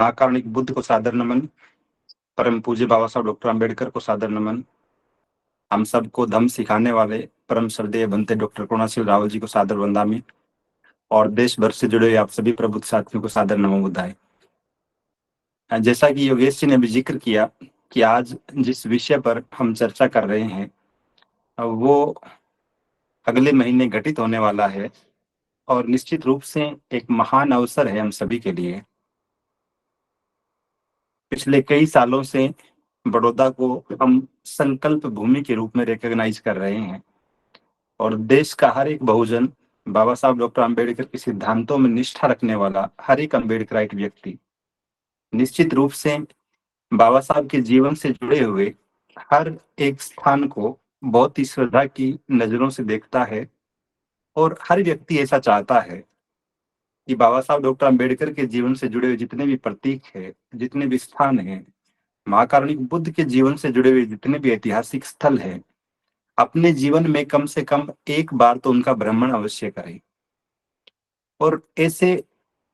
महाकारुणिक बुद्ध को सादर नमन, परम पूज्य बाबा साहब डॉक्टर अम्बेडकर को सादर नमन, हम सबको धम्म सिखाने वाले परम श्रद्धेय बनते डॉक्टर करुणाशील रावल जी को सादर वंदामि, और देश भर से जुड़े हुए आप सभी प्रबुद्ध साथियों को सादर नमो बुद्धाय। जैसा कि योगेश जी ने भी जिक्र किया कि आज जिस विषय पर हम चर्चा कर रहे हैं वो अगले महीने घटित होने वाला है, और निश्चित रूप से एक महान अवसर है हम सभी के लिए। पिछले कई सालों से बड़ौदा को हम संकल्प भूमि के रूप में रिकॉग्नाइज कर रहे हैं, और देश का हर एक बहुजन बाबा साहब डॉक्टर अम्बेडकर के सिद्धांतों में निष्ठा रखने वाला हर एक अम्बेडकराइट व्यक्ति निश्चित रूप से बाबा साहब के जीवन से जुड़े हुए हर एक स्थान को बहुत ही श्रद्धा की नजरों से देखता है, और हर व्यक्ति ऐसा चाहता है कि बाबा साहब डॉक्टर अम्बेडकर के जीवन से जुड़े हुए जितने भी प्रतीक है, जितने भी स्थान हैं, महाकारुणिक बुद्ध के जीवन से जुड़े हुए जितने भी ऐतिहासिक स्थल हैं, अपने जीवन में कम से कम एक बार तो उनका भ्रमण अवश्य करें। और ऐसे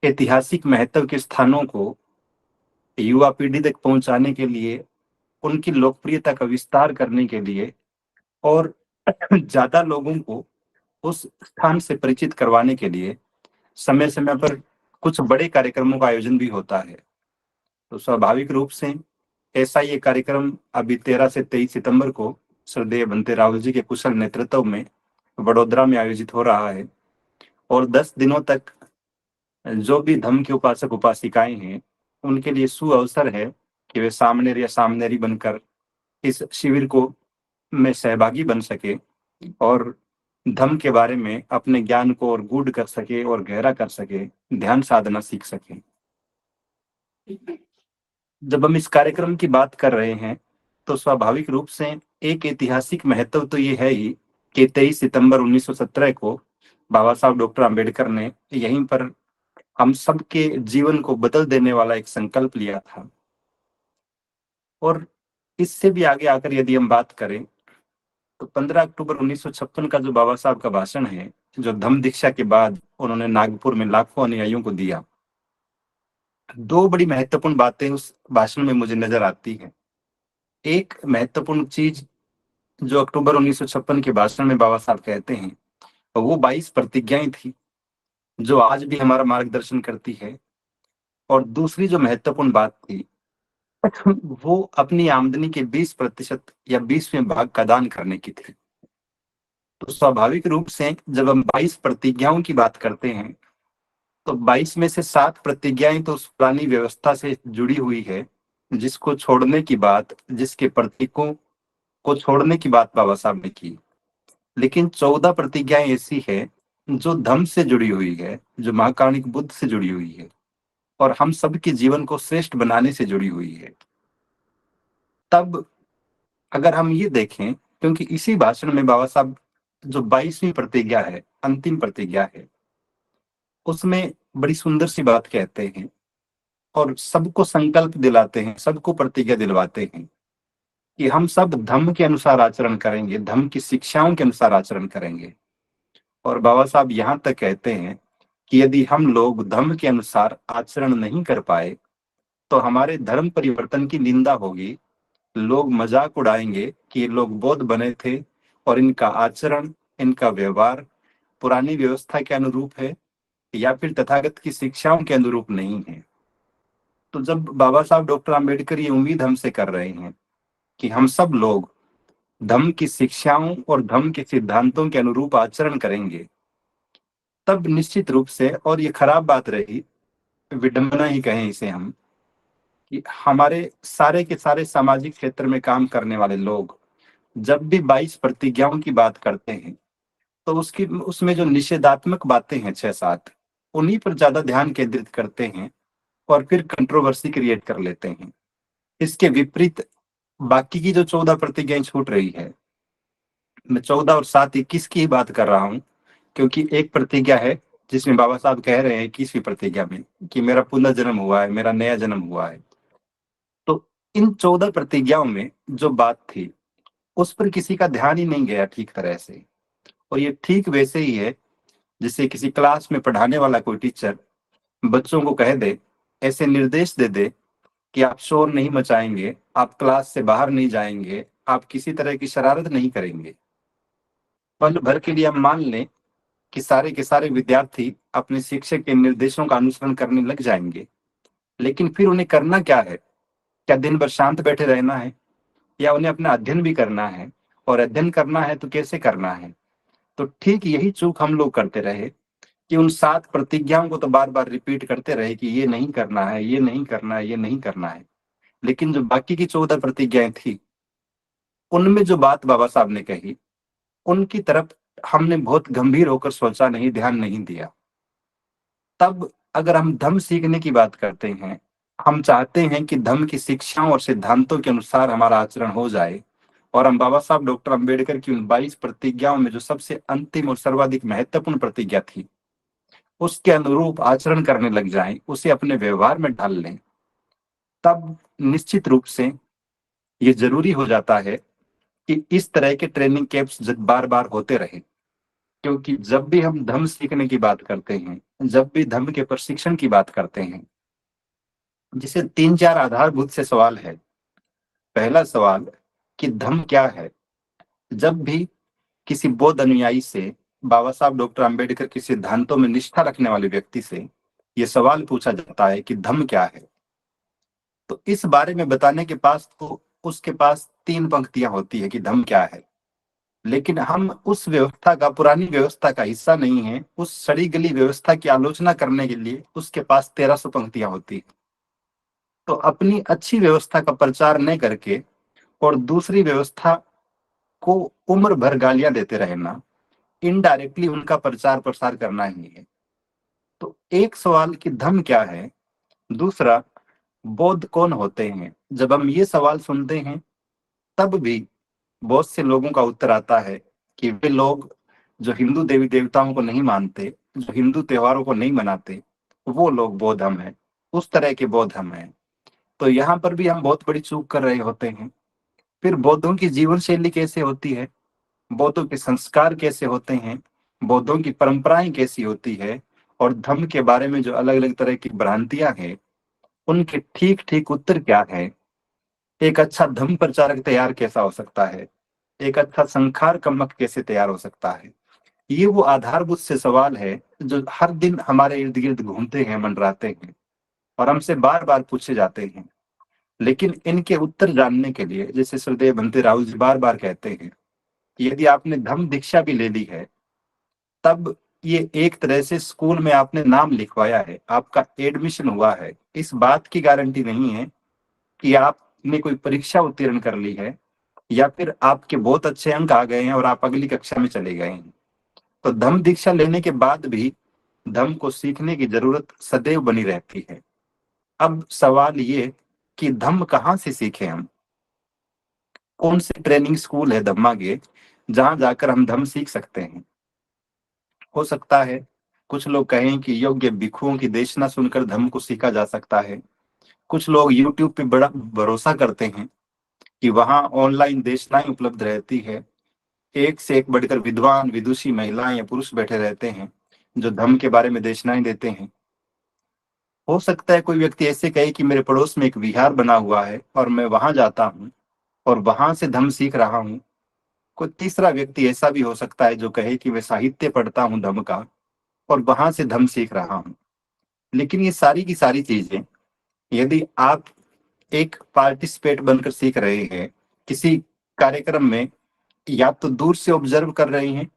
ऐतिहासिक महत्व के स्थानों को युवा पीढ़ी तक पहुंचाने के लिए, उनकी लोकप्रियता का विस्तार करने के लिए, और ज्यादा लोगों को उस स्थान से परिचित करवाने के लिए समय समय पर कुछ बड़े कार्यक्रमों का आयोजन भी होता है। तो स्वाभाविक रूप से ऐसा ये कार्यक्रम अभी 13 से 23 सितंबर को श्रद्धेय बनते राहुल जी के कुशल नेतृत्व में वडोदरा में आयोजित हो रहा है, और 10 दिनों तक जो भी धम्म के उपासक उपासिकाएं हैं उनके लिए सुअवसर है कि वे सामनेर या सामनेरी बनकर इस शिविर को में सहभागी बन सके और धम्म के बारे में अपने ज्ञान को और गूढ़ कर सके और गहरा कर सके, ध्यान साधना सीख सके। जब हम इस कार्यक्रम की बात कर रहे हैं तो स्वाभाविक रूप से एक ऐतिहासिक महत्व तो ये है ही कि 23 सितंबर 1917 को बाबा साहब डॉक्टर अम्बेडकर ने यहीं पर हम सबके जीवन को बदल देने वाला एक संकल्प लिया था। और इससे भी आगे आकर यदि हम बात करें तो 15 अक्टूबर 1956 का जो बाबा साहब का भाषण है, जो धम्म दीक्षा के बाद उन्होंने नागपुर में लाखों अनुयायियों को दिया, दो बड़ी महत्वपूर्ण बातें उस भाषण में मुझे नजर आती हैं। एक महत्वपूर्ण चीज जो अक्टूबर 1956 के भाषण में बाबा साहब कहते हैं वो 22 प्रतिज्ञाएं थी जो आज भी हमारा मार्गदर्शन करती है। और दूसरी जो महत्वपूर्ण बात थी वो अपनी आमदनी के 20% या 20वें भाग का दान करने की थी। तो स्वाभाविक रूप से जब हम 22 प्रतिज्ञाओं की बात करते हैं तो 22 में से 7 प्रतिज्ञाएं तो उस पुरानी व्यवस्था से जुड़ी हुई है जिसको छोड़ने की बात, जिसके प्रतीकों को छोड़ने की बात बाबा साहब ने की। लेकिन 14 प्रतिज्ञाएं ऐसी है जो धम्म से जुड़ी हुई है, जो महाकारुणिक बुद्ध से जुड़ी हुई है और हम सबके जीवन को श्रेष्ठ बनाने से जुड़ी हुई है। तब अगर हम ये देखें, क्योंकि इसी भाषण में बाबा साहब जो 22वीं प्रतिज्ञा है, अंतिम प्रतिज्ञा है, उसमें बड़ी सुंदर सी बात कहते हैं और सबको संकल्प दिलाते हैं, सबको प्रतिज्ञा दिलवाते हैं कि हम सब धम्म के अनुसार आचरण करेंगे, धम्म की शिक्षाओं के अनुसार आचरण करेंगे। और बाबा साहब यहाँ तक कहते हैं कि यदि हम लोग धम्म के अनुसार आचरण नहीं कर पाए तो हमारे धर्म परिवर्तन की निंदा होगी, लोग मजाक उड़ाएंगे कि ये लोग बौद्ध बने थे और इनका आचरण, इनका व्यवहार पुरानी व्यवस्था के अनुरूप है या फिर तथागत की शिक्षाओं के अनुरूप नहीं है। तो जब बाबा साहब डॉक्टर अम्बेडकर ये उम्मीद हमसे कर रहे हैं कि हम सब लोग धम्म की शिक्षाओं और धम्म के सिद्धांतों के अनुरूप आचरण करेंगे, तब निश्चित रूप से, और ये खराब बात रही, विडंबना ही कहें इसे हम, कि हमारे सारे के सारे सामाजिक क्षेत्र में काम करने वाले लोग जब भी 22 प्रतिज्ञाओं की बात करते हैं तो उसमें जो निषेधात्मक बातें हैं 6-7, उन्हीं पर ज्यादा ध्यान केंद्रित करते हैं और फिर कंट्रोवर्सी क्रिएट कर लेते हैं। इसके विपरीत बाकी की जो 14 प्रतिज्ञाएं छूट रही है, मैं 14 और 7 21 की ही बात कर रहा हूं, क्योंकि एक प्रतिज्ञा है जिसमें बाबा साहब कह रहे हैं 21वीं प्रतिज्ञा में कि मेरा पुनर्जन्म हुआ है, मेरा नया जन्म हुआ है। तो इन 14 प्रतिज्ञाओं में जो बात थी उस पर किसी का ध्यान ही नहीं गया ठीक तरह से। और ये ठीक वैसे ही है जिससे किसी क्लास में पढ़ाने वाला कोई टीचर बच्चों को कह दे ऐसे निर्देश दे दे कि आप शोर नहीं मचाएंगे, आप क्लास से बाहर नहीं जाएंगे, आप किसी तरह की शरारत नहीं करेंगे। पल भर के लिए हम मान लें कि सारे के सारे विद्यार्थी अपने शिक्षक के निर्देशों का अनुसरण करने लग जाएंगे, लेकिन फिर उन्हें करना क्या है? क्या दिन भर शांत बैठे रहना है, या उन्हें अपना अध्ययन भी करना है? और अध्ययन करना है तो कैसे करना है? तो ठीक यही चूक हम लोग करते रहे कि उन 7 प्रतिज्ञाओं को तो बार बार रिपीट करते रहे कि ये नहीं करना है, ये नहीं करना है, ये नहीं करना है। लेकिन जो बाकी की 14 प्रतिज्ञाएं थी, उनमें जो बात बाबा साहब ने कही, उनकी तरफ हमने बहुत गंभीर होकर सोचा नहीं, ध्यान नहीं दिया। तब अगर हम धम्म सीखने की बात करते हैं, हम चाहते हैं कि धम्म की शिक्षाओं और सिद्धांतों के अनुसार हमारा आचरण हो जाए, और हम बाबा साहब डॉक्टर अंबेडकर की उन 22 प्रतिज्ञाओं में जो सबसे अंतिम और सर्वाधिक महत्वपूर्ण प्रतिज्ञा थी, उसके अनुरूप आचरण करने लग जाएं, उसे अपने व्यवहार में ढाल लें, तब निश्चित रूप से ये जरूरी हो जाता है कि इस तरह के ट्रेनिंग कैंप्स बार बार होते रहे। क्योंकि जब भी हम धम्म सीखने की बात करते हैं, जब भी धम्म के प्रशिक्षण की बात करते हैं, जिसे 3-4 आधारभूत से सवाल है। पहला सवाल कि धम्म क्या है? जब भी किसी बौद्ध अनुयायी से, बाबा साहब डॉक्टर अंबेडकर के सिद्धांतों में निष्ठा रखने वाले व्यक्ति से यह सवाल पूछा जाता है कि धम्म क्या है, तो इस बारे में बताने के पास तो उसके पास 3 पंक्तियां होती है कि धम्म क्या है। लेकिन हम उस व्यवस्था का, पुरानी व्यवस्था का हिस्सा नहीं है, उस सड़ी गली व्यवस्था की आलोचना करने के लिए उसके पास 1300 पंक्तियां होती है। तो अपनी अच्छी व्यवस्था का प्रचार न करके और दूसरी व्यवस्था को उम्र भर गालियां देते रहना, इनडायरेक्टली उनका प्रचार प्रसार करना ही है। तो एक सवाल कि धम्म क्या है। दूसरा, बौद्ध कौन होते हैं? जब हम ये सवाल सुनते हैं, तब भी बहुत से लोगों का उत्तर आता है कि वे लोग जो हिंदू देवी देवताओं को नहीं मानते, जो हिंदू त्योहारों को नहीं मनाते, वो लोग बौद्ध हम हैं, उस तरह के बौद्ध हम हैं। तो यहाँ पर भी हम बहुत बड़ी चूक कर रहे होते हैं। फिर बौद्धों की जीवन शैली कैसे होती है, बौद्धों के संस्कार कैसे होते हैं, बौद्धों की परंपराएं कैसी होती है, और धर्म के बारे में जो अलग अलग तरह की भ्रांतियां हैं, उनके ठीक ठीक उत्तर क्या है? एक अच्छा धर्म प्रचारक तैयार कैसा हो सकता है? एक अच्छा संखार कमक कैसे तैयार हो सकता है? ये वो आधारभूत से सवाल है जो हर दिन हमारे इर्द गिर्द घूमते हैं, मंडराते हैं, और हमसे बार बार पूछे जाते हैं। लेकिन इनके उत्तर जानने के लिए, जैसे श्रद्धेय भंते राहुल जी बार बार कहते हैं, यदि आपने धम्म दीक्षा भी ले ली है, तब ये एक तरह से स्कूल में आपने नाम लिखवाया है, आपका एडमिशन हुआ है। इस बात की गारंटी नहीं है कि आपने कोई परीक्षा उत्तीर्ण कर ली है, या फिर आपके बहुत अच्छे अंक आ गए हैं और आप अगली कक्षा में चले गए हैं। तो धम्म दीक्षा लेने के बाद भी धम्म को सीखने की जरूरत सदैव बनी रहती है। अब सवाल ये कि धम्म कहाँ से सीखे हम? कौन से ट्रेनिंग स्कूल है धम्मा के जहां जाकर हम धम्म सीख सकते हैं? हो सकता है कुछ लोग कहें कि योग्य भिक्षुओं की देशना सुनकर धम्म को सीखा जा सकता है। कुछ लोग यूट्यूब पे बड़ा भरोसा करते हैं कि वहां ऑनलाइन देशनाएं उपलब्ध रहती है, एक से एक बढ़कर विद्वान विदुषी महिलाएं या पुरुष बैठे रहते हैं जो धम्म के बारे में देशनाएं देते हैं। हो सकता है कोई व्यक्ति ऐसे कहे कि मेरे पड़ोस में एक विहार बना हुआ है और मैं वहां जाता हूँ और वहां से धम्म सीख रहा हूँ। कोई तीसरा व्यक्ति ऐसा भी हो सकता है जो कहे कि मैं साहित्य पढ़ता हूँ धम्म का और वहां से धम्म सीख रहा हूँ। लेकिन ये सारी की सारी चीजें, यदि आप एक पार्टिसिपेट बनकर सीख रहे हैं किसी कार्यक्रम में, या तो दूर से ऑब्जर्व कर रहे हैं,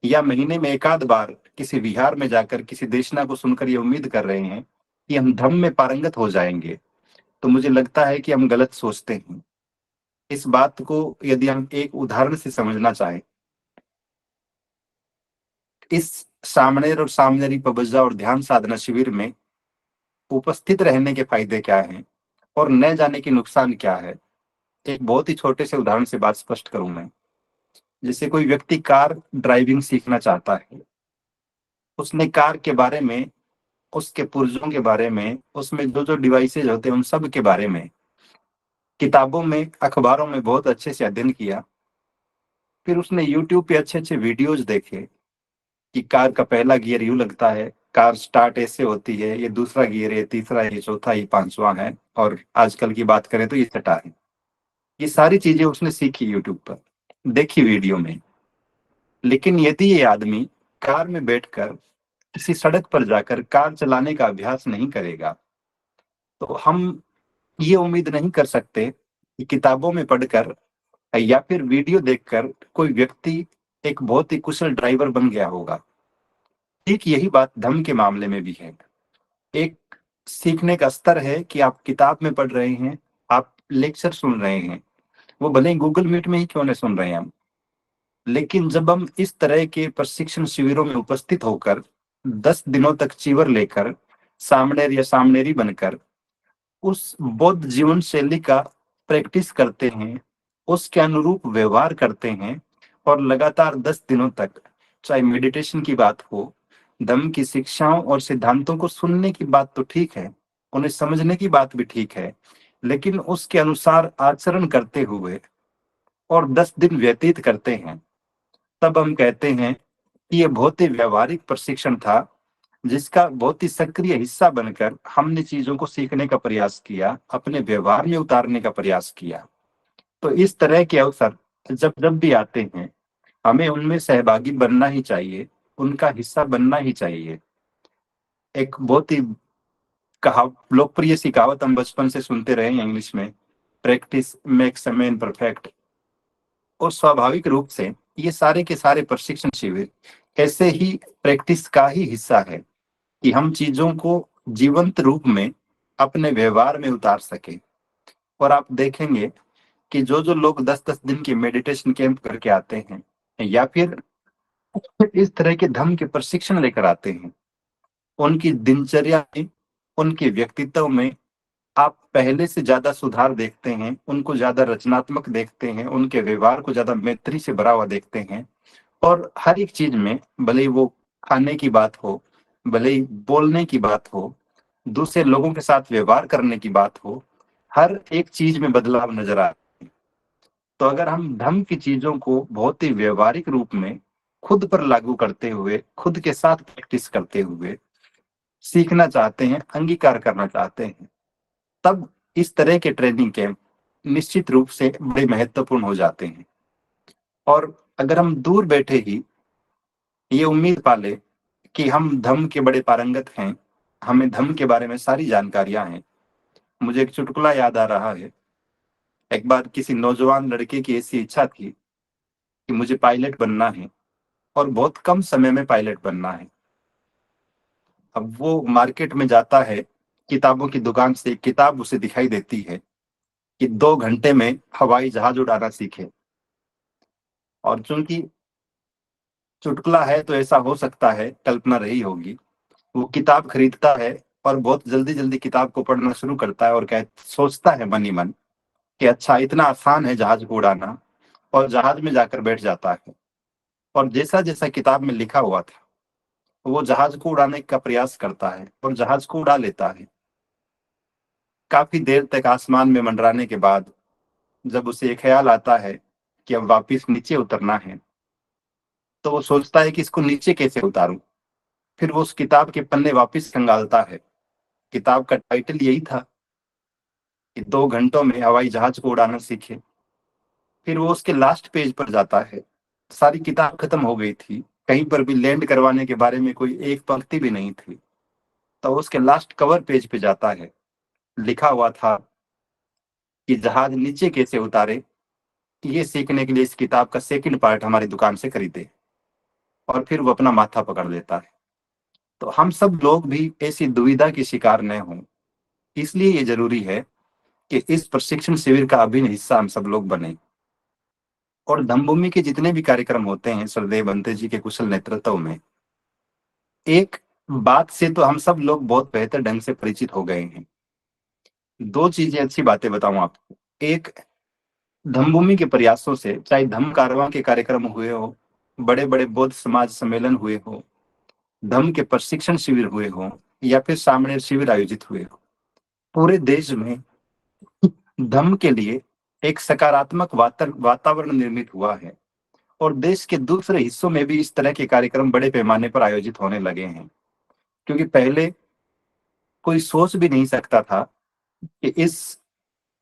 या महीने में एक आध बार किसी विहार में जाकर किसी देशना को सुनकर ये उम्मीद कर रहे हैं कि हम धम्म में पारंगत हो जाएंगे, तो मुझे लगता है कि हम गलत सोचते हैं। इस बात को यदि हम एक उदाहरण से समझना चाहें, इस सामनेर और सामनेरी पबज्जा और ध्यान साधना शिविर में उपस्थित रहने के फायदे क्या हैं और न जाने के नुकसान क्या है, एक बहुत ही छोटे से उदाहरण से बात स्पष्ट करूं मैं। जैसे कोई व्यक्ति कार ड्राइविंग सीखना चाहता है, उसने कार के बारे में, उसके पुर्जों के बारे में, उसमें जो जो डिवाइसेज होते हैं उन सब के बारे में किताबों में, अखबारों में बहुत अच्छे से अध्ययन किया। फिर उसने यूट्यूब पे अच्छे अच्छे वीडियोज देखे कि कार का पहला गियर यूं लगता है, कार स्टार्ट ऐसे होती है, ये दूसरा गियर है, तीसरा है, चौथा, ये पांचवा है, और आजकल की बात करें तो ये छठा है। ये सारी चीजें उसने सीखी यूट्यूब पर, देखी वीडियो में। लेकिन यदि ये आदमी कार में बैठकर किसी सड़क पर जाकर कार चलाने का अभ्यास नहीं करेगा, तो हम ये उम्मीद नहीं कर सकते कि किताबों में पढ़कर या फिर वीडियो देखकर कोई व्यक्ति एक बहुत ही कुशल ड्राइवर बन गया होगा। ठीक यही बात धम्म के मामले में भी है। एक सीखने का स्तर है कि आप किताब में पढ़ रहे हैं, आप लेक्चर सुन रहे हैं, वो भले ही गूगल मीट में ही क्यों नहीं सुन रहे हैं हम, लेकिन जब हम इस तरह के प्रशिक्षण शिविरों में उपस्थित होकर 10 दिनों तक चीवर लेकर सामणेर या सामनेरी बनकर उस बौद्ध जीवन शैली का प्रैक्टिस करते हैं, उसके अनुरूप व्यवहार करते हैं, और लगातार 10 दिनों तक, चाहे मेडिटेशन की बात हो, धम्म की शिक्षाओं और सिद्धांतों को सुनने की बात तो ठीक है, उन्हें समझने की बात भी ठीक है, लेकिन उसके अनुसार आचरण करते हुए और 10 दिन व्यतीत करते हैं, तब हम कहते हैं कि ये बहुत ही व्यवहारिक प्रशिक्षण था, जिसका बहुत ही सक्रिय हिस्सा बनकर हमने चीजों को सीखने का प्रयास किया, अपने व्यवहार में उतारने का प्रयास किया। तो इस तरह के अवसर जब जब भी आते हैं, हमें उनमें सहभागी बनना ही चाहिए, उनका हिस्सा बनना ही चाहिए। एक बहुत ही लोकप्रिय सी कहावत हम बचपन से सुनते रहे हैं इंग्लिश में, practice makes a man perfect. और स्वाभाविक रूप से ये सारे के सारे प्रशिक्षण शिविर ऐसे ही प्रैक्टिस का ही हिस्सा है कि हम चीजों को जीवंत रूप में अपने व्यवहार में उतार सके। और आप देखेंगे कि जो जो लोग 10-10 दिन की मेडिटेशन कैंप करके आते हैं, या फिर इस तरह के धम्म के प्रशिक्षण लेकर आते हैं, उनकी दिनचर्या में, उनके व्यक्तित्व में आप पहले से ज्यादा सुधार देखते हैं, उनको ज्यादा रचनात्मक देखते हैं, उनके व्यवहार को ज्यादा मैत्री से भरा हुआ देखते हैं। और हर एक चीज में, भले ही वो खाने की बात हो, भले ही बोलने की बात हो, दूसरे लोगों के साथ व्यवहार करने की बात हो, हर एक चीज में बदलाव नजर आ। तो अगर हम धम्म की चीजों को बहुत ही व्यवहारिक रूप में खुद पर लागू करते हुए, खुद के साथ प्रैक्टिस करते हुए सीखना चाहते हैं, अंगीकार करना चाहते हैं, तब इस तरह के ट्रेनिंग कैंप निश्चित रूप से बड़े महत्वपूर्ण हो जाते हैं। और अगर हम दूर बैठे ही ये उम्मीद पाले कि हम धम्म के बड़े पारंगत हैं, हमें धम्म के बारे में सारी जानकारियां हैं। मुझे एक चुटकुला याद आ रहा है। एक बार किसी नौजवान लड़के की ऐसी इच्छा थी कि मुझे पायलट बनना है, और बहुत कम समय में पायलट बनना है। अब वो मार्केट में जाता है, किताबों की दुकान से एक किताब उसे दिखाई देती है कि 2 घंटे में हवाई जहाज उड़ाना सीखे। और चूंकि चुटकुला है तो ऐसा हो सकता है, कल्पना रही होगी। वो किताब खरीदता है और बहुत जल्दी जल्दी किताब को पढ़ना शुरू करता है, और सोचता है मन ही मन कि अच्छा, इतना आसान है जहाज को उड़ाना, और जहाज में जाकर बैठ जाता है। और जैसा जैसा किताब में लिखा हुआ था, वो जहाज को उड़ाने का प्रयास करता है और जहाज को उड़ा लेता है। काफी देर तक आसमान में मंडराने के बाद जब उसे एक ख्याल आता है कि अब वापस नीचे उतरना है, तो वो सोचता है कि इसको नीचे कैसे उतारूं। फिर वो उस किताब के पन्ने वापस खंगालता है। किताब का टाइटल यही था कि 2 घंटों में हवाई जहाज को उड़ाना सीखे। फिर वो उसके लास्ट पेज पर जाता है। सारी किताब खत्म हो गई थी, कहीं पर भी लैंड करवाने के बारे में कोई एक पंक्ति भी नहीं थी। तो उसके लास्ट कवर पेज पे जाता है, लिखा हुआ था कि जहाज नीचे कैसे उतारे, ये सीखने के लिए इस किताब का सेकंड पार्ट हमारी दुकान से खरीदे। और फिर वो अपना माथा पकड़ लेता है। तो हम सब लोग भी ऐसी दुविधा के शिकार न हों, इसलिए ये जरूरी है कि इस प्रशिक्षण शिविर का अभिन्न हिस्सा हम सब लोग बने। और धम्मभूमि के जितने भी कार्यक्रम होते हैं सरदेव बंते जी के कुशल नेतृत्व में, एक बात से तो हम सब लोग बहुत बेहतर ढंग से परिचित हो गए हैं। दो चीजें अच्छी बातें बताऊं आपको। एक, धम्मभूमि के प्रयासों से, चाहे धम्म कारवां के कार्यक्रम हुए हो, बड़े बड़े बौद्ध समाज सम्मेलन हुए हो, धम्म के प्रशिक्षण शिविर हुए हो, या फिर सामने शिविर आयोजित हुए हो, पूरे देश में धम्म के लिए एक सकारात्मक वातावरण निर्मित हुआ है। और देश के दूसरे हिस्सों में भी इस तरह के कार्यक्रम बड़े पैमाने पर आयोजित होने लगे हैं। क्योंकि पहले कोई सोच भी नहीं सकता था कि इस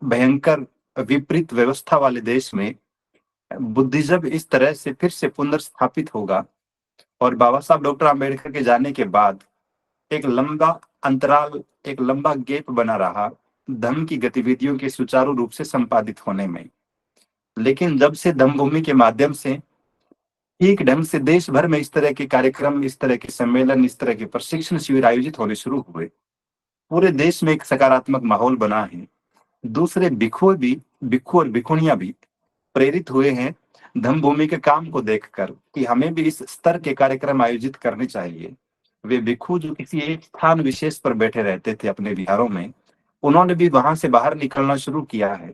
भयंकर विपरीत व्यवस्था वाले देश में बुद्धिज्म इस तरह से फिर से पुनर्स्थापित होगा। और बाबा साहब डॉक्टर आम्बेडकर के जाने के बाद एक लंबा अंतराल, एक लंबा गैप बना रहा धम्म की गतिविधियों के सुचारू रूप से संपादित होने में। लेकिन जब से धम्म भूमि के माध्यम से ठीक ढंग से देश भर में इस तरह के कार्यक्रम, इस तरह के सम्मेलन, इस तरह के प्रशिक्षण शिविर आयोजित होने शुरू हुए, पूरे देश में एक सकारात्मक माहौल बना है। दूसरे भिक्खु और भिखुनियां भी प्रेरित हुए हैं धम्म भूमि के काम को देखकर कि हमें भी इस स्तर के कार्यक्रम आयोजित करने चाहिए। वे भिक्खु जो किसी एक स्थान विशेष पर बैठे रहते थे अपने विहारों में, उन्होंने भी वहां से बाहर निकलना शुरू किया है।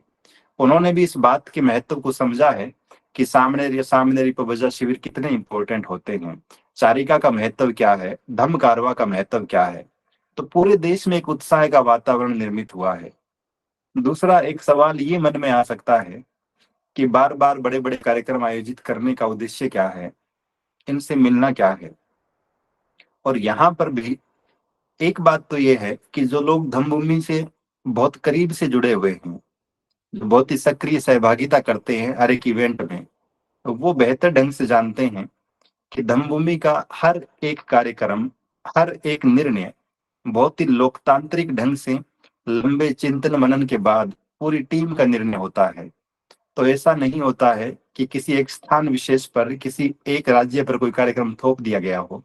उन्होंने भी इस बात के महत्व को समझा है कि सामने पवजा शिविर कितने इंपॉर्टेंट होते हैं, चारिका का महत्व क्या है, धम्म कारवा का महत्व क्या है। तो पूरे देश में एक उत्साह का वातावरण निर्मित हुआ है। दूसरा एक सवाल ये मन में आ सकता है कि बार बार बड़े बड़े कार्यक्रम आयोजित करने का उद्देश्य क्या है, इनसे मिलना क्या है। और यहाँ पर भी एक बात तो ये है कि जो लोग धम्मभूमि से बहुत करीब से जुड़े हुए हैं, जो बहुत ही सक्रिय सहभागिता करते हैं हर एक इवेंट में, तो वो बेहतर ढंग से जानते हैं कि धम्मभूमि का हर एक कार्यक्रम, हर एक निर्णय बहुत ही लोकतांत्रिक ढंग से लंबे चिंतन मनन के बाद पूरी टीम का निर्णय होता है। तो ऐसा नहीं होता है कि किसी एक स्थान विशेष पर, किसी एक राज्य पर कोई कार्यक्रम थोप दिया गया हो,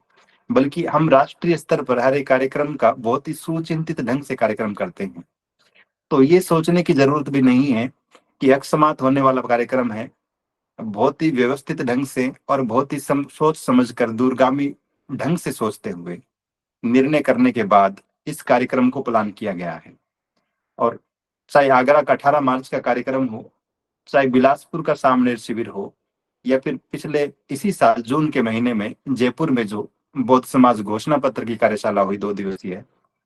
बल्कि हम राष्ट्रीय स्तर पर हर एक कार्यक्रम का बहुत ही सुचिंतित ढंग से कार्यक्रम करते हैं। तो ये सोचने की जरूरत भी नहीं है कि अकस्मात होने वाला कार्यक्रम है। बहुत ही व्यवस्थित ढंग से और बहुत ही सोच समझ कर दूरगामी ढंग से सोचते हुए निर्णय करने के बाद इस कार्यक्रम को प्लान किया गया है। और चाहे आगरा का 18 मार्च का कार्यक्रम हो, चाहे बिलासपुर का सामने शिविर हो, या फिर पिछले इसी साल जून के महीने में जयपुर में जो बौद्ध समाज घोषणा पत्र की कार्यशाला हुई 2 दिवसीय,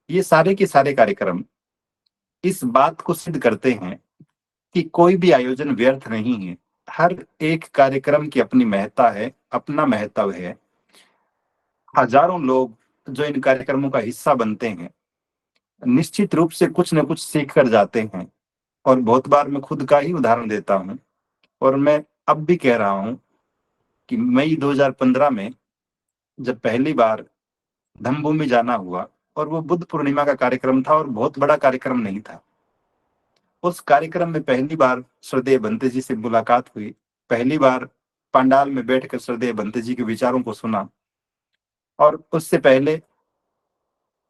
ये सारे के सारे कार्यक्रम इस बात को सिद्ध करते हैं कि कोई भी आयोजन व्यर्थ नहीं है। हर एक कार्यक्रम की अपनी महत्ता है, अपना महत्व है। हजारों लोग जो इन कार्यक्रमों का हिस्सा बनते हैं, निश्चित रूप से कुछ न कुछ सीख कर जाते हैं। और बहुत बार मैं खुद का ही उदाहरण देता हूँ, और मैं अब भी कह रहा हूँ कि मई 2015 में जब पहली बार धम्मभूमि जाना हुआ, और वो बुद्ध पूर्णिमा का कार्यक्रम था और बहुत बड़ा कार्यक्रम नहीं था। उस कार्यक्रम में पहली बार श्रद्धेय भंते जी से मुलाकात हुई, पहली बार पंडाल में बैठकर श्रद्धेय भंते जी के विचारों को सुना। और उससे पहले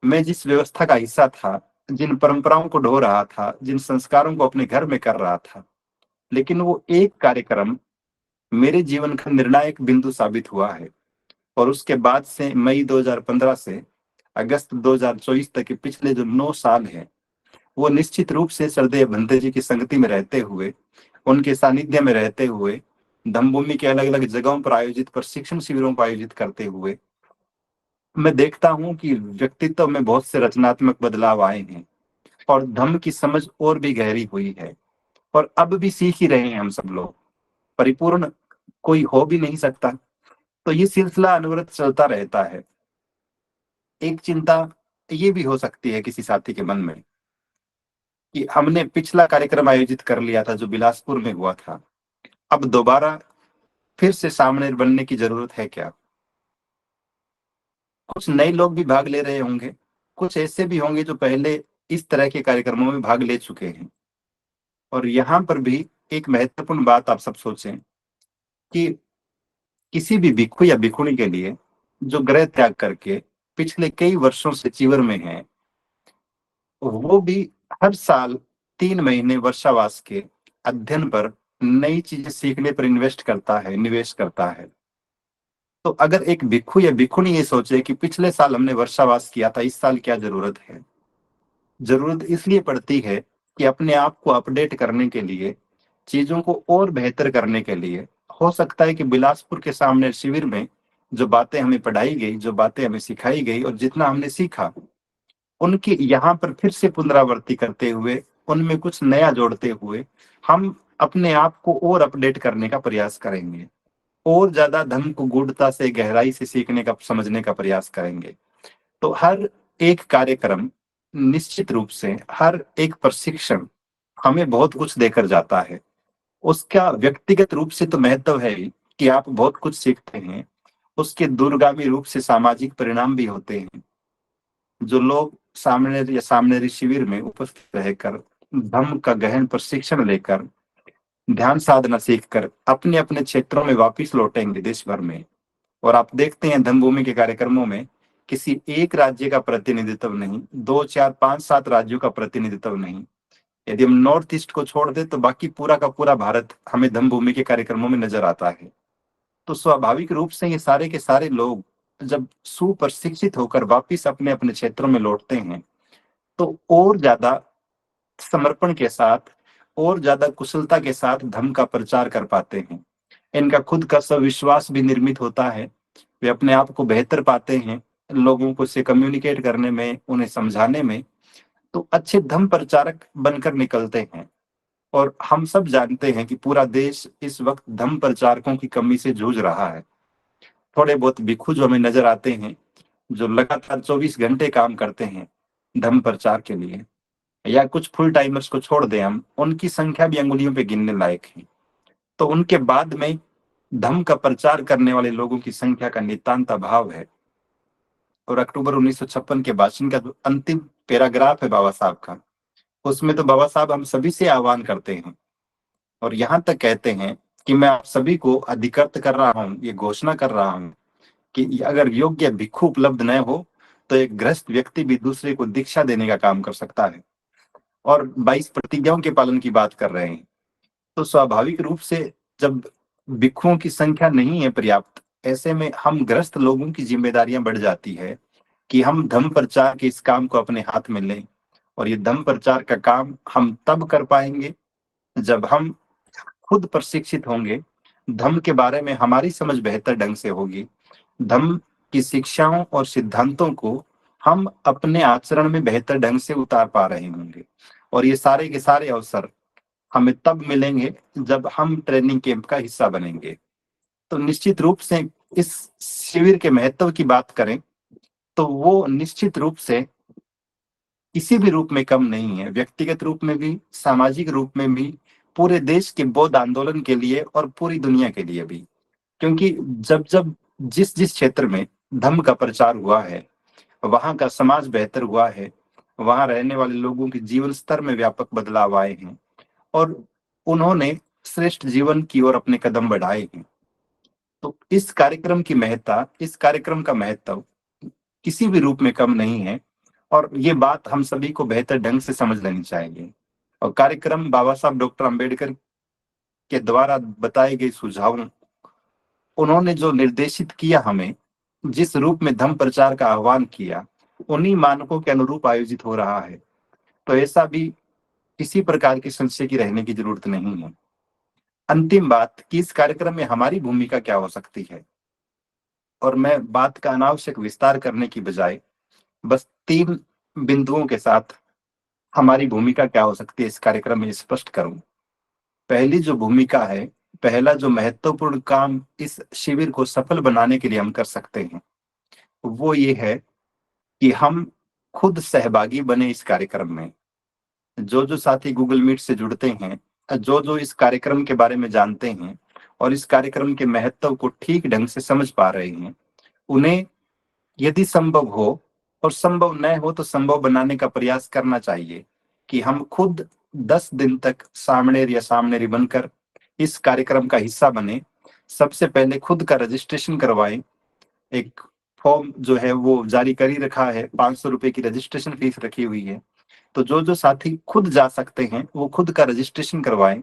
मैं जिस व्यवस्था का हिस्सा था, जिन परंपराओं को ढो रहा था, जिन संस्कारों को अपने घर में कर रहा था, लेकिन वो एक कार्यक्रम मेरे जीवन का निर्णायक बिंदु साबित हुआ है। और उसके बाद से मई 2015 से अगस्त 2024 तक के पिछले जो 9 साल हैं, वो निश्चित रूप से श्रद्धेय भंते जी की संगति में रहते हुए, उनके सानिध्य में रहते हुए, धम्मभूमि के अलग अलग जगहों पर आयोजित प्रशिक्षण शिविरों को आयोजित करते हुए मैं देखता हूं कि व्यक्तित्व में बहुत से रचनात्मक बदलाव आए हैं और धम्म की समझ और भी गहरी हुई है। और अब भी सीख ही रहे हैं हम सब लोग, परिपूर्ण कोई हो भी नहीं सकता। तो ये सिलसिला अनवरत चलता रहता है। एक चिंता ये भी हो सकती है किसी साथी के मन में कि हमने पिछला कार्यक्रम आयोजित कर लिया था जो बिलासपुर में हुआ था, अब दोबारा फिर से सामने बनने की जरूरत है क्या। कुछ नए लोग भी भाग ले रहे होंगे, कुछ ऐसे भी होंगे जो पहले इस तरह के कार्यक्रमों में भाग ले चुके हैं। और यहाँ पर भी एक महत्वपूर्ण बात आप सब सोचें कि किसी भी भिक्खु या भिखुणी के लिए जो गृह त्याग करके पिछले कई वर्षों से चीवर में है, वो भी हर साल 3 महीने वर्षावास के अध्ययन पर, नई चीजें सीखने पर इन्वेस्ट करता है, निवेश करता है। तो अगर एक भिक्खु या भिखुणी ये सोचे कि पिछले साल हमने वर्षावास किया था, इस साल क्या जरूरत है, जरूरत इसलिए पड़ती है कि अपने आप को अपडेट करने के लिए, चीजों को और बेहतर करने के लिए, हो सकता है कि बिलासपुर के सामने शिविर में जो बातें हमें पढ़ाई गई, जो बातें हमें सिखाई गई और जितना हमने सीखा, उनकी यहाँ पर फिर से पुनरावृत्ति करते हुए, उनमें कुछ नया जोड़ते हुए हम अपने आप को और अपडेट करने का प्रयास करेंगे, और ज्यादा धर्म को गूढ़ता से, गहराई से सीखने का, समझने का प्रयास करेंगे। तो हर एक कार्यक्रम, निश्चित रूप से हर एक प्रशिक्षण हमें बहुत कुछ देकर जाता है। उसका व्यक्तिगत रूप से तो महत्व है ही कि आप बहुत कुछ सीखते हैं, उसके दूरगामी रूप से सामाजिक परिणाम भी होते हैं। जो लोग सामने शिविर में उपस्थित रहकर धम्म का गहन प्रशिक्षण लेकर ध्यान साधना सीखकर अपने अपने क्षेत्रों में वापिस लौटेंगे देश भर में, और आप देखते हैं धम्म भूमि के कार्यक्रमों में किसी एक राज्य का प्रतिनिधित्व नहीं, 2 4 5 7 राज्यों का प्रतिनिधित्व नहीं। यदि हम नॉर्थ ईस्ट को छोड़ दें तो बाकी पूरा का पूरा भारत हमें धम्म भूमि के कार्यक्रमों में नजर आता है। तो स्वाभाविक रूप से ये सारे के सारे लोग जब सुप्रशिक्षित होकर वापिस अपने अपने क्षेत्रों में लौटते हैं तो और ज्यादा समर्पण के साथ और ज्यादा कुशलता के साथ धम्म का प्रचार कर पाते हैं। इनका खुद का स्विश्वास भी निर्मित होता है, वे अपने आप को बेहतर पाते हैं लोगों को से कम्युनिकेट करने में, उन्हें समझाने में, तो अच्छे धम्म प्रचारक बनकर निकलते हैं। और हम सब जानते हैं कि पूरा देश इस वक्त धम्म प्रचारकों की कमी से जूझ रहा है। थोड़े बहुत भिक्खु जो हमें नजर आते हैं, जो लगातार 24 घंटे काम करते हैं धम्म प्रचार के लिए, या कुछ फुल टाइमर्स को छोड़ दें हम, उनकी संख्या भी अंगुलियों पे गिनने लायक है। तो उनके बाद में धम्म का प्रचार करने वाले लोगों की संख्या का नितांत अभाव है। और अक्टूबर 1956 के भाषण का जो अंतिम पैराग्राफ है बाबा साहब का, उसमें तो बाबा साहब हम सभी से आह्वान करते हैं और यहाँ तक कहते हैं कि मैं आप सभी को अधिकृत कर रहा हूँ, ये घोषणा कर रहा हूँ कि अगर योग्य भिक्षु उपलब्ध न हो तो एक गृहस्थ व्यक्ति भी दूसरे को दीक्षा देने का काम कर सकता है। और 22 प्रतिज्ञाओं के पालन की बात कर रहे हैं। तो स्वाभाविक रूप से जब भिक्षुओं की संख्या नहीं है पर्याप्त, ऐसे में हम ग्रस्त लोगों की जिम्मेदारियां बढ़ जाती है कि हम धम्म प्रचार के इस काम को अपने हाथ में लें। और ये धम्म प्रचार का काम हम तब कर पाएंगे जब हम खुद प्रशिक्षित होंगे, धम्म के बारे में हमारी समझ बेहतर ढंग से होगी, धम्म की शिक्षाओं और सिद्धांतों को हम अपने आचरण में बेहतर ढंग से उतार पा रहे होंगे। और ये सारे के सारे अवसर हमें तब मिलेंगे जब हम ट्रेनिंग कैंप का हिस्सा बनेंगे। तो निश्चित रूप से इस शिविर के महत्व की बात करें तो वो निश्चित रूप से किसी भी रूप में कम नहीं है, व्यक्तिगत रूप में भी, सामाजिक रूप में भी, पूरे देश के बौद्ध आंदोलन के लिए और पूरी दुनिया के लिए भी। क्योंकि जब जब जिस जिस क्षेत्र में धम्म का प्रचार हुआ है, वहां का समाज बेहतर हुआ है, वहां रहने वाले लोगों के जीवन स्तर में व्यापक बदलाव आए हैं और उन्होंने श्रेष्ठ जीवन की ओर अपने कदम बढ़ाए हैं। तो इस कार्यक्रम की महत्ता, इस कार्यक्रम का महत्व किसी भी रूप में कम नहीं है और ये बात हम सभी को बेहतर ढंग से समझ लेनी चाहिए। और कार्यक्रम बाबा साहब डॉक्टर अंबेडकर के द्वारा बताए गए सुझावों, उन्होंने जो निर्देशित किया, हमें जिस रूप में धम्म प्रचार का आह्वान किया, उन्हीं मानकों के अनुरूप आयोजित हो रहा है। तो ऐसा भी किसी प्रकार की संशय की रहने की जरूरत नहीं है। अंतिम बात कि इस कार्यक्रम में हमारी भूमिका क्या हो सकती है, और मैं बात का अनावश्यक विस्तार करने की बजाय बस 3 बिंदुओं के साथ हमारी भूमिका क्या हो सकती है इस कार्यक्रम में स्पष्ट करूं। पहली जो भूमिका है, पहला जो महत्वपूर्ण काम इस शिविर को सफल बनाने के लिए हम कर सकते हैं, वो ये है कि हम खुद सहभागी बने इस कार्यक्रम में। जो जो साथी गूगल मीट से जुड़ते हैं, जो जो इस कार्यक्रम के बारे में जानते हैं और इस कार्यक्रम के महत्व को ठीक ढंग से समझ पा रहे हैं, उन्हें यदि संभव हो और संभव न हो तो संभव बनाने का प्रयास करना चाहिए कि हम खुद 10 दिन तक सामनेर या सामनेरी बनकर इस कार्यक्रम का हिस्सा बने। सबसे पहले खुद का रजिस्ट्रेशन करवाएं। एक फॉर्म जो है वो जारी कर ही रखा है, 500 रुपए की रजिस्ट्रेशन फीस रखी हुई है। तो जो जो साथी खुद जा सकते हैं वो खुद का रजिस्ट्रेशन करवाएं।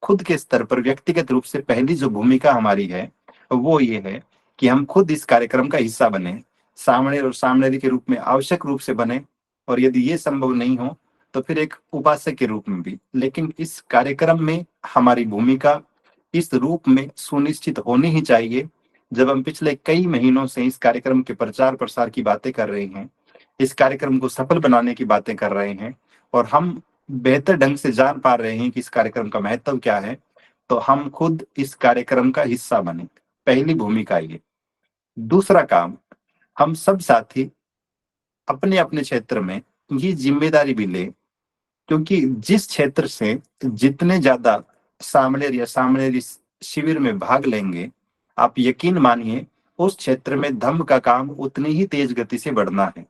खुद के स्तर पर व्यक्तिगत रूप से पहली जो भूमिका हमारी है वो ये है कि हम खुद इस कार्यक्रम का हिस्सा बने, सामने और सामनेरी के रूप में आवश्यक रूप से बने, और यदि ये संभव नहीं हो तो फिर एक उपासक के रूप में भी। लेकिन इस कार्यक्रम में हमारी भूमिका इस रूप में सुनिश्चित होनी ही चाहिए। जब हम पिछले कई महीनों से इस कार्यक्रम के प्रचार प्रसार की बातें कर रहे हैं, इस कार्यक्रम को सफल बनाने की बातें कर रहे हैं और हम बेहतर ढंग से जान पा रहे हैं कि इस कार्यक्रम का महत्व क्या है, तो हम खुद इस कार्यक्रम का हिस्सा बने। पहली भूमिका ये। दूसरा काम, हम सब साथी अपने अपने क्षेत्र में ये जिम्मेदारी भी ले, क्योंकि जिस क्षेत्र से जितने ज्यादा सामने या सामने शिविर में भाग लेंगे, आप यकीन मानिए उस क्षेत्र में धम्म का काम उतनी ही तेज गति से बढ़ना है।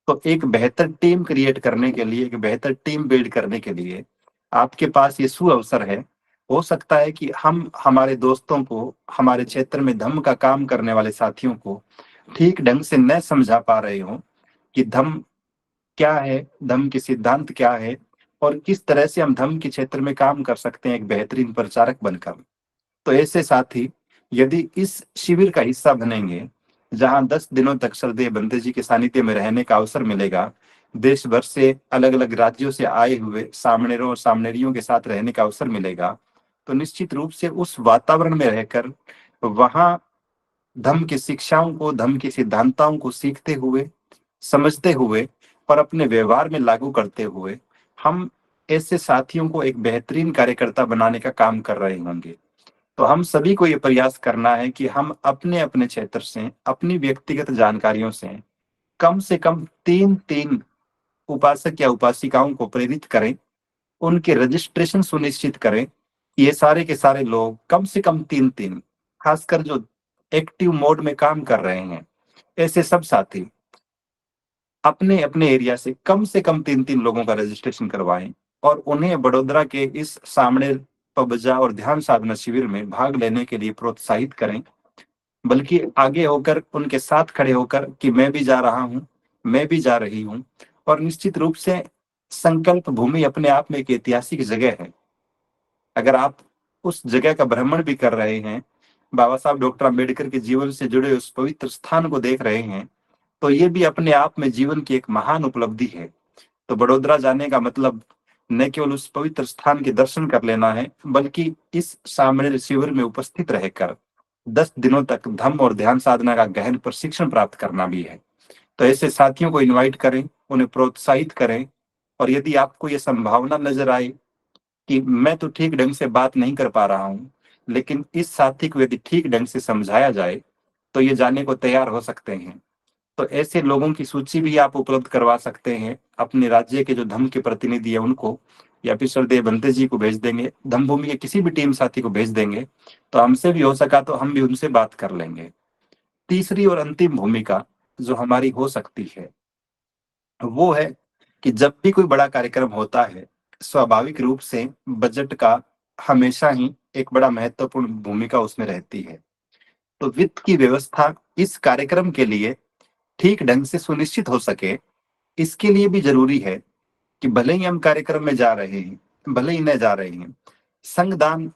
तो एक बेहतर टीम क्रिएट करने के लिए, एक बेहतर टीम बिल्ड करने के लिए आपके पास ये सुअवसर है। हो सकता है कि हम हमारे दोस्तों को, हमारे क्षेत्र में धम्म का काम करने वाले साथियों को ठीक ढंग से न समझा पा रहे हो कि धम्म क्या है, धम्म के सिद्धांत क्या है, और किस तरह से हम धम्म के क्षेत्र में काम कर सकते हैं एक बेहतरीन प्रचारक बनकर। तो ऐसे साथी यदि इस शिविर का हिस्सा बनेंगे, जहां 10 दिनों तक श्रद्धेय बंदे जी के सानिध्य में रहने का अवसर मिलेगा, देश भर से अलग अलग राज्यों से आए हुए सामणेरों और सामणेरियों के साथ रहने का अवसर मिलेगा, तो निश्चित रूप से उस वातावरण में रहकर वहां धम्म की शिक्षाओं को, धम्म की सिद्धांताओं को सीखते हुए, समझते हुए और अपने व्यवहार में लागू करते हुए हम ऐसे साथियों को एक बेहतरीन कार्यकर्ता बनाने का काम कर रहे होंगे। तो हम सभी को ये प्रयास करना है कि हम अपने अपने क्षेत्र से, अपनी व्यक्तिगत जानकारियों से कम 3-3 उपासक या उपासिकाओं को प्रेरित करें, उनके रजिस्ट्रेशन सुनिश्चित करें। ये सारे के सारे लोग कम से कम 3-3, खासकर जो एक्टिव मोड में काम कर रहे हैं, ऐसे सब साथी अपने अपने एरिया से कम 3-3 लोगों का रजिस्ट्रेशन करवाएं और उन्हें वडोदरा के इस सामने पबजा और ध्यान साधना शिविर में भाग लेने के लिए प्रोत्साहित करें। बल्कि आगे होकर उनके साथ खड़े होकर कि मैं भी जा रहा हूं, मैं भी जा रही हूं। और निश्चित रूप से संकल्प भूमि अपने आप में एक ऐतिहासिक जगह है। अगर आप उस जगह का भ्रमण भी कर रहे हैं, बाबा साहब डॉक्टर अंबेडकर के जीवन से जुड़े उस पवित्र स्थान को देख रहे हैं, तो ये भी अपने आप में जीवन की एक महान उपलब्धि है। तो बड़ोदरा जाने का मतलब न केवल उस पवित्र स्थान के दर्शन कर लेना है, बल्कि इस सामने शिविर में उपस्थित रहकर 10 दिनों तक धम्म और ध्यान साधना का गहन प्रशिक्षण प्राप्त करना भी है। तो ऐसे साथियों को इनवाइट करें, उन्हें प्रोत्साहित करें। और यदि आपको ये संभावना नजर आए कि मैं तो ठीक ढंग से बात नहीं कर पा रहा हूँ, लेकिन इस साथी को यदि ठीक ढंग से समझाया जाए तो ये जाने को तैयार हो सकते हैं, तो ऐसे लोगों की सूची भी आप उपलब्ध करवा सकते हैं। अपने राज्य के जो धम्म के प्रतिनिधि है उनको, या फिर श्रद्धेय बंते जी को भेज देंगे, धम्म भूमि के किसी भी टीम साथी को भेज देंगे, तो हमसे भी हो सका तो हम भी उनसे बात कर लेंगे। तीसरी और अंतिम भूमिका जो हमारी हो सकती है वो है कि जब भी कोई बड़ा कार्यक्रम होता है, स्वाभाविक रूप से बजट का हमेशा ही एक बड़ा महत्वपूर्ण भूमिका उसमें रहती है। तो वित्त की व्यवस्था इस कार्यक्रम के लिए ठीक ढंग से सुनिश्चित हो सके, इसके लिए भी जरूरी है कि भले ही हम कार्यक्रम में जा रहे हैं, भले ही न जा रहे हैं, संगदान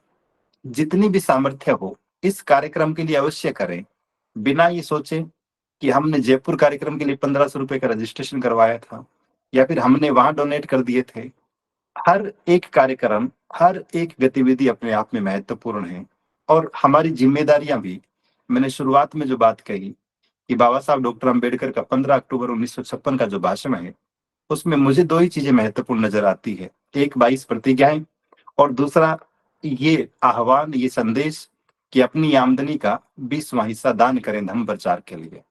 जितनी भी सामर्थ्य हो इस कार्यक्रम के लिए अवश्य करें। बिना ये सोचे कि हमने जयपुर कार्यक्रम के लिए 1500 रुपए का रजिस्ट्रेशन करवाया था या फिर हमने वहां डोनेट कर दिए थे। हर एक कार्यक्रम, हर एक गतिविधि अपने आप में महत्वपूर्ण है। और हमारी जिम्मेदारियां भी, मैंने शुरुआत में जो बात कही कि बाबा साहब डॉक्टर अंबेडकर का 15 अक्टूबर 1956 का जो भाषण है, उसमें मुझे दो ही चीजें महत्वपूर्ण नजर आती है। एक 22 प्रतिज्ञाएं, और दूसरा ये आह्वान, ये संदेश कि अपनी आमदनी का 20वां हिस्सा दान करें धर्म प्रचार के लिए।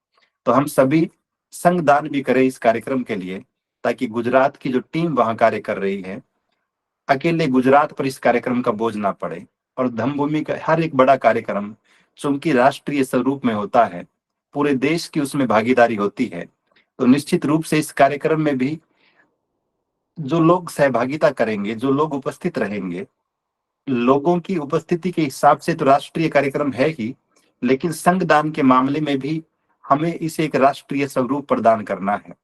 तो हम सभी संग दान भी करें इस कार्यक्रम के लिए, ताकि गुजरात की जो टीम वहां कार्य कर रही है, अकेले गुजरात पर इस कार्यक्रम का बोझ ना पड़े। और धम्मभूमि का हर एक बड़ा कार्यक्रम चूंकि राष्ट्रीय स्वरूप में होता है, पूरे देश की उसमें भागीदारी होती है, तो निश्चित रूप से इस कार्यक्रम में भी जो लोग सहभागिता करेंगे, जो लोग उपस्थित रहेंगे, लोगों की उपस्थिति के हिसाब से तो राष्ट्रीय कार्यक्रम है ही, लेकिन संगदान के मामले में भी हमें इसे एक राष्ट्रीय स्वरूप प्रदान करना है।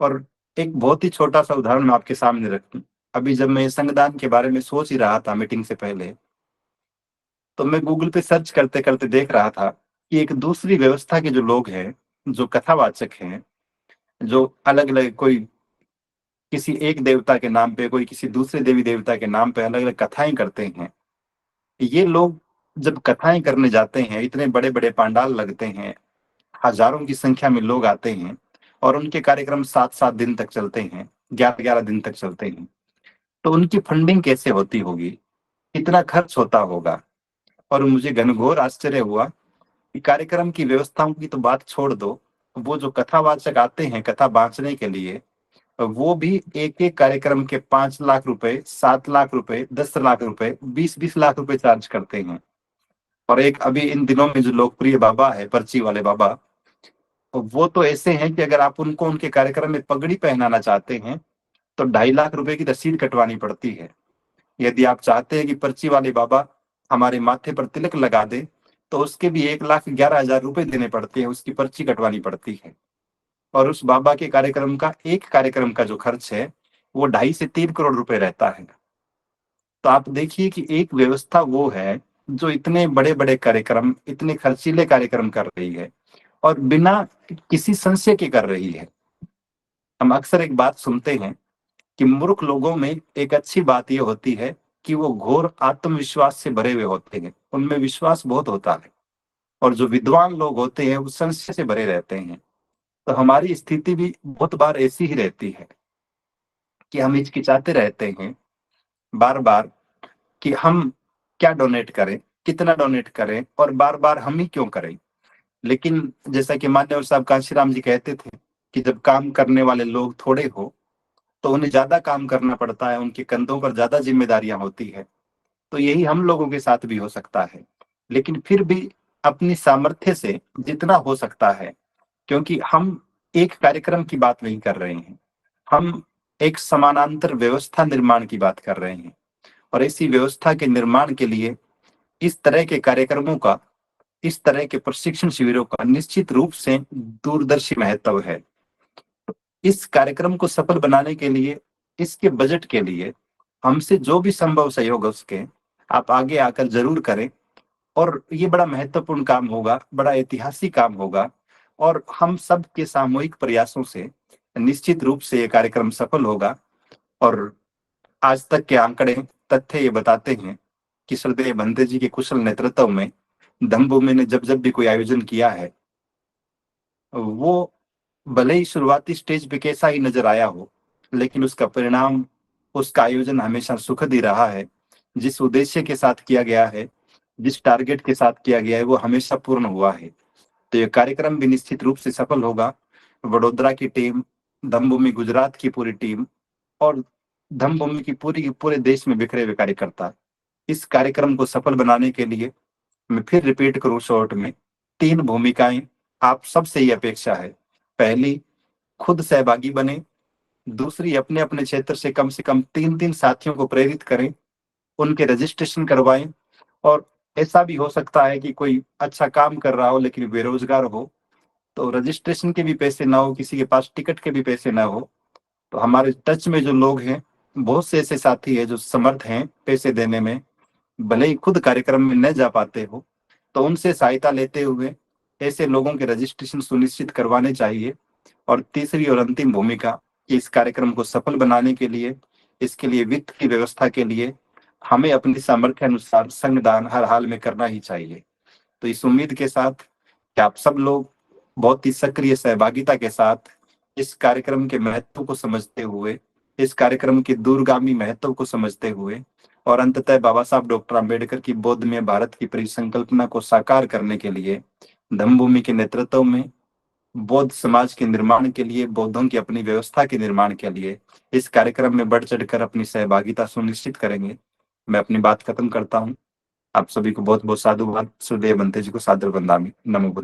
और एक बहुत ही छोटा सा उदाहरण मैं आपके सामने रखूं। अभी जब मैं संगदान के बारे में सोच ही रहा था मीटिंग से पहले, तो मैं गूगल पे सर्च करते करते देख रहा था कि एक दूसरी व्यवस्था के जो लोग हैं, जो कथावाचक हैं, जो अलग अलग, कोई किसी एक देवता के नाम पे, कोई किसी दूसरे देवी देवता के नाम पे अलग अलग कथाएं करते हैं। ये लोग जब कथाएं करने जाते हैं, इतने बड़े बड़े पांडाल लगते हैं, हजारों की संख्या में लोग आते हैं, और उनके कार्यक्रम 7-7 दिन तक चलते हैं, 11-11 दिन तक चलते हैं। तो उनकी फंडिंग कैसे होती होगी, कितना खर्च होता होगा। और मुझे घनघोर आश्चर्य हुआ कि कार्यक्रम की व्यवस्थाओं की तो बात छोड़ दो, वो जो कथावाचक आते हैं कथा बाँचने के लिए, वो भी एक-एक कार्यक्रम के 5 लाख रुपए, 7 लाख रुपए, 10 लाख रुपए, 20-20 लाख रुपए चार्ज करते हैं। और एक अभी इन दिनों में जो लोकप्रिय बाबा है, पर्ची वाले बाबा, तो वो तो ऐसे हैं कि अगर आप उनको उनके कार्यक्रम में पगड़ी पहनाना चाहते हैं, तो 2.5 लाख रुपए की रसीद कटवानी पड़ती है। यदि आप चाहते हैं कि पर्ची वाले बाबा हमारे माथे पर तिलक लगा दें, तो उसके भी 1,11,000 रुपए देने पड़ते हैं, उसकी पर्ची कटवानी पड़ती है। और उस बाबा के कार्यक्रम का, एक कार्यक्रम का जो खर्च है, वो 2.5 से 3 करोड़ रुपए रहता है। तो आप देखिए कि एक व्यवस्था वो है, जो इतने बड़े-बड़े कार्यक्रम, इतने खर्चीले कार्यक्रम कर रही है और बिना किसी संशय के कर रही है। हम अक्सर एक बात सुनते हैं कि मूर्ख लोगों में एक अच्छी बात ये होती है कि वो घोर आत्मविश्वास से भरे हुए होते हैं, उनमें विश्वास बहुत होता है। और जो विद्वान लोग होते हैं, वो संशय से भरे रहते हैं। तो हमारी स्थिति भी बहुत बार ऐसी ही रहती है कि हम हिचकिचाते रहते हैं बार-बार कि हम क्या डोनेट करें, कितना डोनेट करें और बार-बार हम ही क्यों करें? लेकिन जैसा कि मान्यवर साहब कांशीराम जी कहते थे कि जब काम करने वाले लोग थोड़े हो, तो उन्हें ज़्यादा काम करना पड़ता है, उनके कंधों पर ज़्यादा ज़िम्मेदारियाँ होती हैं। तो यही हम लोगों के साथ भी हो सकता है। लेकिन फिर भी अपनी सामर्थ्य से जितना हो सकता है, क्योंकि हम एक कार्यक्रम की बात नहीं कर रहे हैं, हम एक समानांतर व्यवस्था निर्माण की बात कर रहे हैं। और ऐसी व्यवस्था के निर्माण के लिए इस तरह के कार्यक्रमों का, इस तरह के प्रशिक्षण शिविरों का निश्चित रूप से दूरदर्शी महत्व है। इस कार्यक्रम को सफल बनाने के लिए, इसके बजट के लिए हमसे जो भी संभव सहयोग हो सके, आप आगे आकर ज़रूर करें। और ये बड़ा महत्वपूर्ण काम होगा, बड़ा ऐतिहासिक काम होगा और हम सब के सामूहिक प्रयासों से निश्चित रूप से ये कार्यक्रम सफल होगा। और आज तक के आंकड़े, तथ्य ये बताते हैं कि श्रद्धेय भंते जी के कुशल नेतृत्व में धम्मभूमि ने जब-जब भी कोई आयोजन किया है, वो भले ही शुरुआती स्टेज पे कैसा ही नज़र आया हो, लेकिन उसका परिणाम, उसका आयोजन हमेशा सुखद ही रहा है। जिस उद्देश्य के साथ किया गया है, जिस टारगेट के साथ किया गया है, वो हमेशा पूर्ण हुआ है। तो ये कार्यक्रम भी निश्चित रूप से सफल होगा। वडोदरा की टीम, धम्मभूमि गुजरात की पूरी टीम और धम्मभूमि की पूरे देश में बिखरे हुए कार्यकर्ता, इस कार्यक्रम को सफल बनाने के लिए मैं फिर रिपीट करूँ शॉर्ट में, 3 भूमिकाएँ आप सबसे ये अपेक्षा है। पहली, खुद सहभागी बनें। दूसरी, अपने-अपने क्षेत्र से कम 3-3 साथियों को प्रेरित करें, उनके रजिस्ट्रेशन करवाएँ। और ऐसा भी हो सकता है कि कोई अच्छा काम कर रहा हो लेकिन बेरोज़गार हो, तो रजिस्ट्रेशन के भी पैसे ना हो, किसी के पास टिकट के भी पैसे ना हो, तो हमारे टच में जो लोग हैं, बहुत से ऐसे साथी हैं जो समर्थ हैं पैसे देने में, भले ही खुद कार्यक्रम में न जा पाते हो, तो उनसे सहायता लेते हुए ऐसे लोगों के रजिस्ट्रेशन सुनिश्चित करवाने चाहिए। और तीसरी और अंतिम भूमिका, कि इस कार्यक्रम को सफल बनाने के लिए, इसके लिए वित्त की व्यवस्था के लिए हमें अपनी सामर्थ्य अनुसार संगदान हर हाल में करना ही चाहिए। तो इस उम्मीद के साथ कि आप सब लोग बहुत ही सक्रिय सहभागिता के साथ इस कार्यक्रम के महत्व को समझते हुए, इस कार्यक्रम के दूरगामी महत्व को समझते हुए और अंततः बाबा साहब डॉक्टर अम्बेडकर की बौद्धमय भारत की परिसंकल्पना को साकार करने के लिए धम्मभूमि के नेतृत्व में, बौद्ध समाज के निर्माण के लिए, बौद्धों की अपनी व्यवस्था के निर्माण के लिए इस कार्यक्रम में बढ़ चढ़कर अपनी सहभागिता सुनिश्चित करेंगे। मैं अपनी बात खत्म करता हूँ। आप सभी को बहुत-बहुत साधुवाद। श्रद्धेय भंते जी को सादर वंदनामि। नमो बुद्धाय।